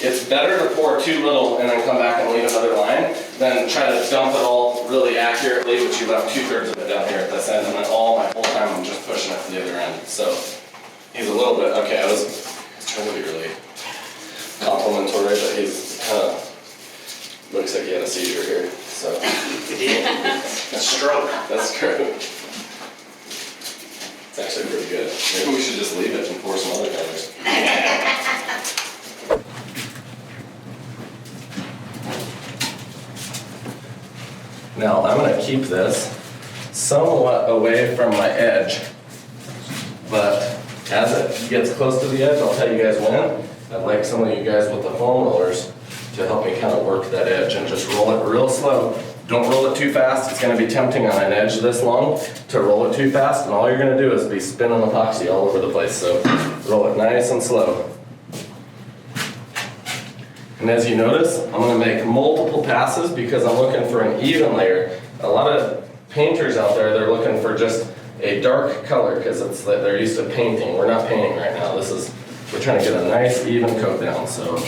it's better to pour too little and then come back and leave another line than try to dump it all really accurately, but you left 2/3 of it down here at this end, and then all my whole time I'm just pushing it to the other end. So he's a little bit, okay, I was trying to be really complimentary, but he's kind of, looks like he had a seizure here, so. He did. A stroke. That's true. It's actually pretty good. Maybe we should just leave it and pour some other colors. Now I'm going to keep this somewhat away from my edge, but as it gets close to the edge, I'll tell you guys when. I'd like some of you guys with the foam rollers to help me kind of work that edge and just roll it real slow. Don't roll it too fast. It's going to be tempting on an edge this long to roll it too fast, and all you're going to do is be spinning epoxy all over the place. So roll it nice and slow. And as you notice, I'm going to make multiple passes because I'm looking for an even layer. A lot of painters out there, they're looking for just a dark color because it's they're used to painting. We're not painting right now. We're trying to get a nice even coat down. So.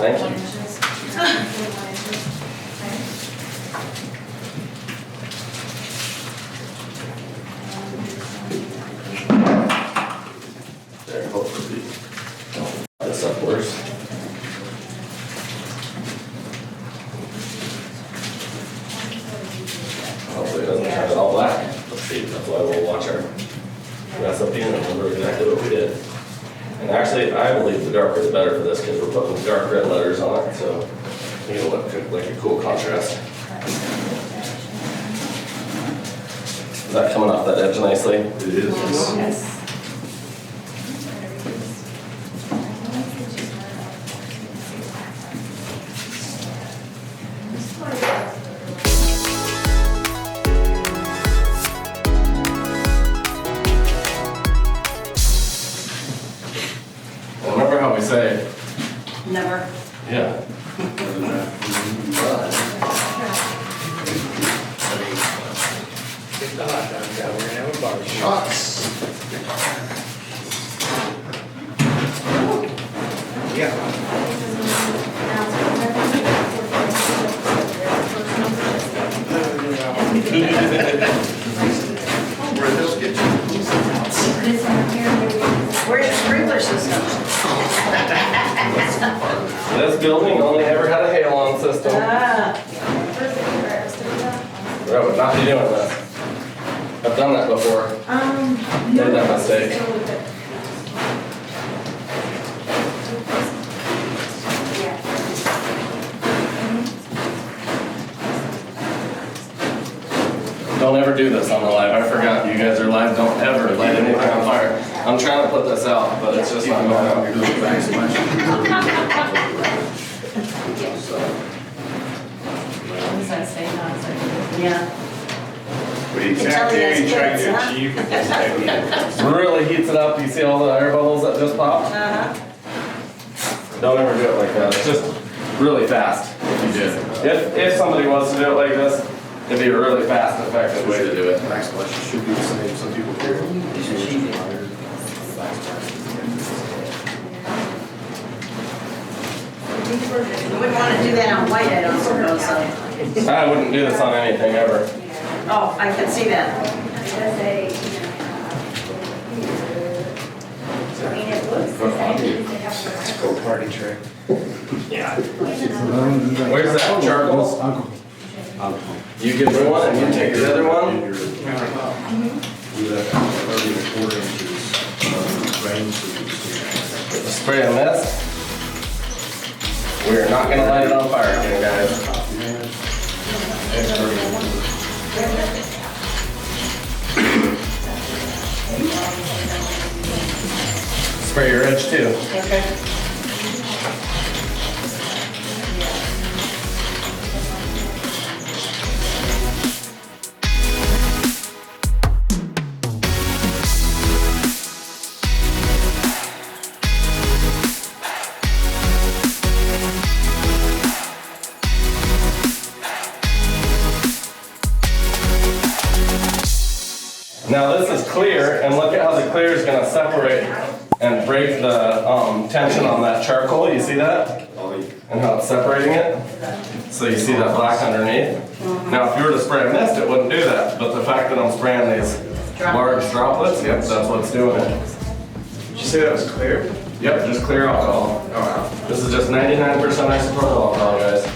Thank you. There, hopefully this up worse. Hopefully it doesn't turn it all black. Let's see, that's why we'll watch our recipe and remember exactly what we did. And actually, I believe the darker the better for this because we're putting dark red letters on it, so it'll look like a cool contrast. Is that coming off that edge nicely? It is. Yes. Remember how we say, Never. yeah. We're gonna have a bar. Shots. Yeah. Where'd those get you? Where's your sprinkler system? This building only ever had a halon system. Ah. I would not be doing this. I've done that before. Made that mistake. Don't ever do this on the live. I forgot you guys are live. Don't ever light anything on fire. I'm trying to put this out, but it's just not going out. You're doing it back so much. What does that say? Yeah. What exactly are you trying to achieve with this technique? Really heats it up. You see all the air bubbles that just popped? Uh-huh. Don't ever do it like that. It's just really fast if you did. If somebody wants to do it like this, it'd be a really fast and effective way to do it. Backsplash should be the same. Some people care. You wouldn't want to do that on white, I don't suppose, so. I wouldn't do this on anything ever. Oh, I can see that. Go party trick. Yeah. Where's that charcoal? You give me one and you take the other one? Do that 30 to 4 inches range. Spray a mist. We're not gonna light it on fire again, guys. Spray your edge too. Okay. Now this is clear, and look at how the clear is gonna separate and break the tension on that charcoal. You see that? And how it's separating it? So you see that black underneath? Now if you were to spray a mist, it wouldn't do that. But the fact that I'm spraying these large droplets, yep, that's what's doing it. Did you say that was clear? Yep, just clear alcohol. Oh, wow. This is just 99% isopropyl alcohol, guys.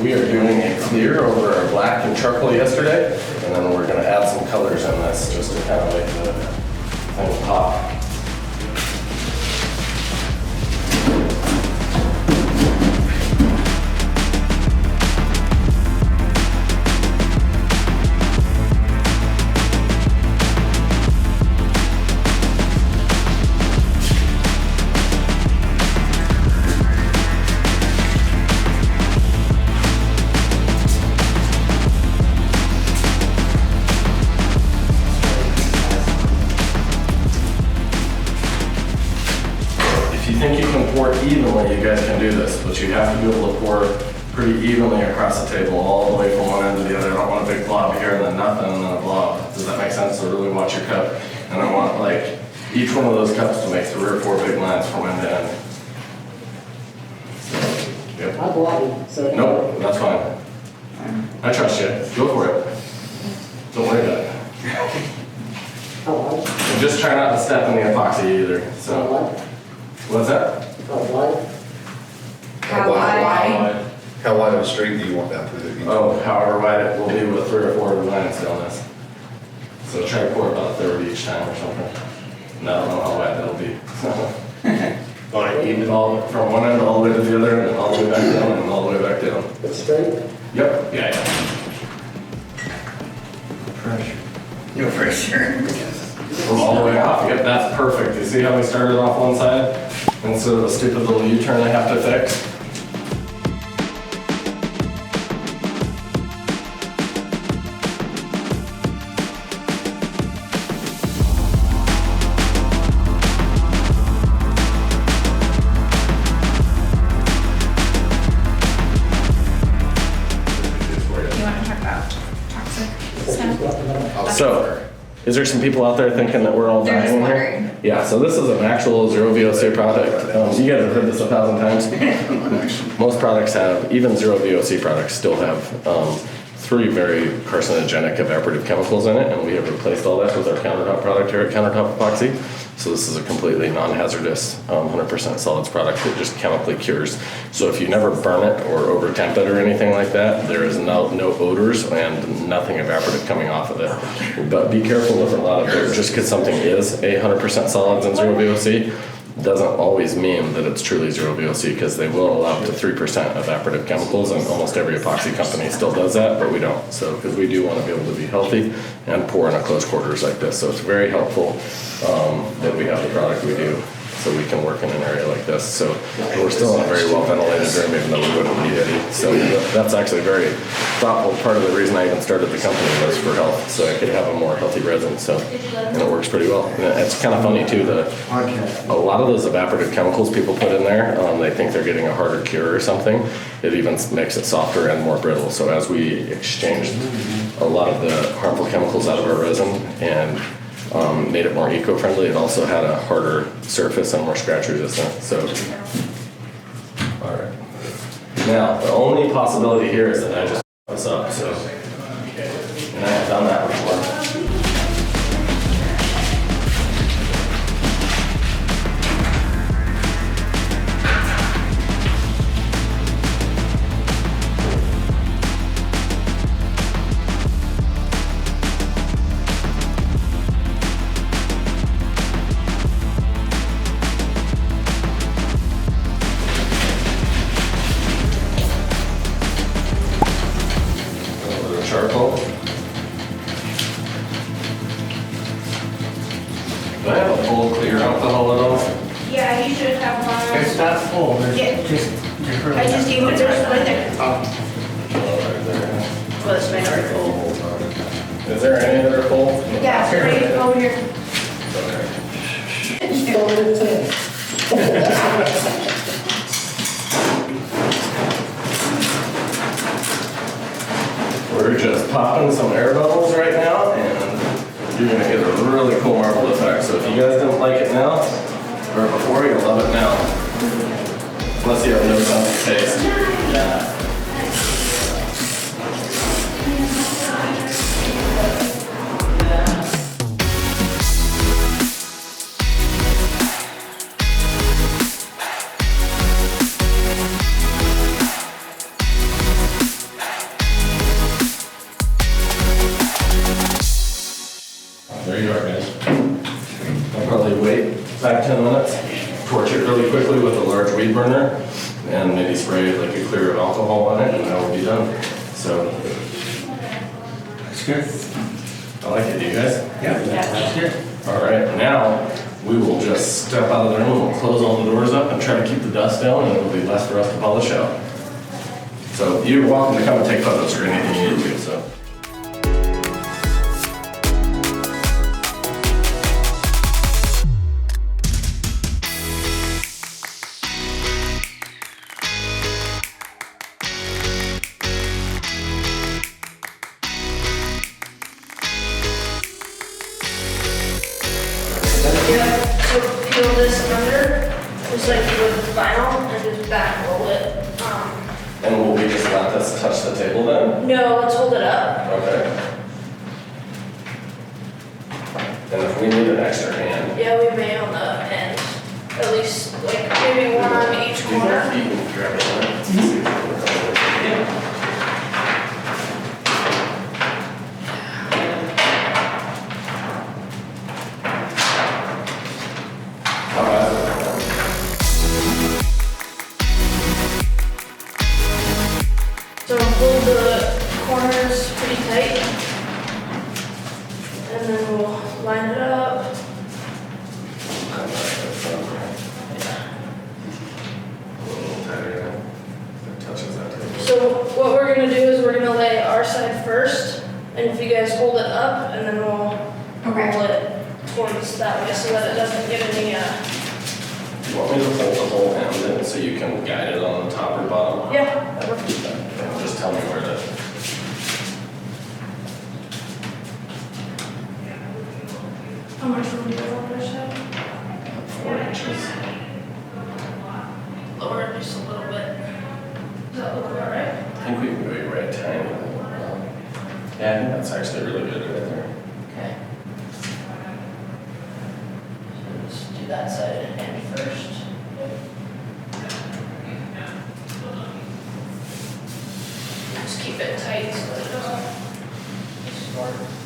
We are doing a clear over our black and charcoal yesterday, and then we're gonna add some colors in this just to kind of make the thing pop. If you think you can pour evenly, you guys can do this, but you have to be able to pour pretty evenly across the table, all the way from one end to the other. I don't want a big blob here and then nothing and then a blob. Does that make sense? So really watch your cup. And I want like each one of those cups to make 3 or 4 big lines from end to end. So, yep. I'll go out, so. Nope, that's fine. I trust you. Go for it. Don't worry about it. And just try not to step in the epoxy either. So, what's that? How wide? How wide of a street do you want down through the? Oh, however wide it will be with 3 or 4 lines down this. So try to pour about a third each time or something. And I don't know how wide that'll be. All from one end all the way to the other, and then all the way back down, and all the way back down. It's straight? Yep. Yeah. Pressure. No pressure. From all the way off. Yep, that's perfect. You see how we started off one side instead of the stupid little U-turn I have to fix? You want to talk about toxic stuff? So, is there some people out there thinking that we're all They're dying just here? wondering. Yeah, so this is an actual zero VOC product. You guys have heard this 1,000 times. Most products have, even zero VOC products still have 3 very carcinogenic evaporative chemicals in it, and we have replaced all that with our countertop product here at Countertop Epoxy. So this is a completely non-hazardous, 100% solids product that just chemically cures. So if you never burn it or over temp it or anything like that, there is no odors and nothing evaporative coming off of it. But be careful with a lot of it. Just because something is 100% solids and zero VOC doesn't always mean that it's truly zero VOC, because they will allow up to 3% evaporative chemicals, and almost every epoxy company still does that, but we don't. So because we do want to be able to be healthy and pour in a close quarters like this. So it's very helpful that we have the product we do, so we can work in an area like this. So we're still in a very well ventilated room, even though we wouldn't need any. So that's actually a very thoughtful part of the reason I even started the company, was for health, so I could have a more healthy resin. So, and it works pretty well. And it's kind of funny too, a lot of those evaporative chemicals people put in there, they think they're getting a harder cure or something. It even makes it softer and more brittle. So as we exchanged a lot of the harmful chemicals out of our resin and made it more eco-friendly, it also had a harder surface and more scratch resistant. So, all right. Now, the only possibility here is that I just mess up. So, and I have done that before. the whole Yeah, you should have one. It's not full, there's Yeah. just. I just gave it, there's right there. Well, it's been already full. Is there any other hole? Yeah, it's right over here. We're just popping some air bubbles right now, and you're gonna get a really cool marble effect. So if you guys didn't like it now, or before, you'll love it now. Unless you have no sense of taste. There you are, guys. I'll probably wait 5-10 minutes, torch it really quickly with a large weed burner, and maybe spray like a clear of alcohol on it, and that will be done. So, That's good. I like it, you guys? Yeah, that's good. All right, now we will just step out of the room, and we'll close all the doors up and try to keep the dust down, and it'll be less for us to polish out. So you're welcome to come and take photos or anything you need to, so. Yeah, so peel this under, just like with vinyl, and just back roll it. And will we just let this touch the table then? No, let's hold it up. Okay. And if we need an extra hand. Yeah, we may on the end, at least like maybe one on each corner. You can grab it. So hold the corners pretty tight. And then we'll line it up. So what we're gonna do is we're gonna lay our side first, and if you guys hold it up, and then we'll roll it towards that way so that it doesn't get any, You want me to hold the whole end in so you can guide it on the top or bottom? yeah, that works. Yeah, just tell me where to. How much room do you have on your side? 4 inches. Lower it just a little bit. Does that look about right? I think we can go right tiny. Yeah, I think that's actually really good right there. Okay. So let's do that side and first. Just keep it tight so it doesn't distort.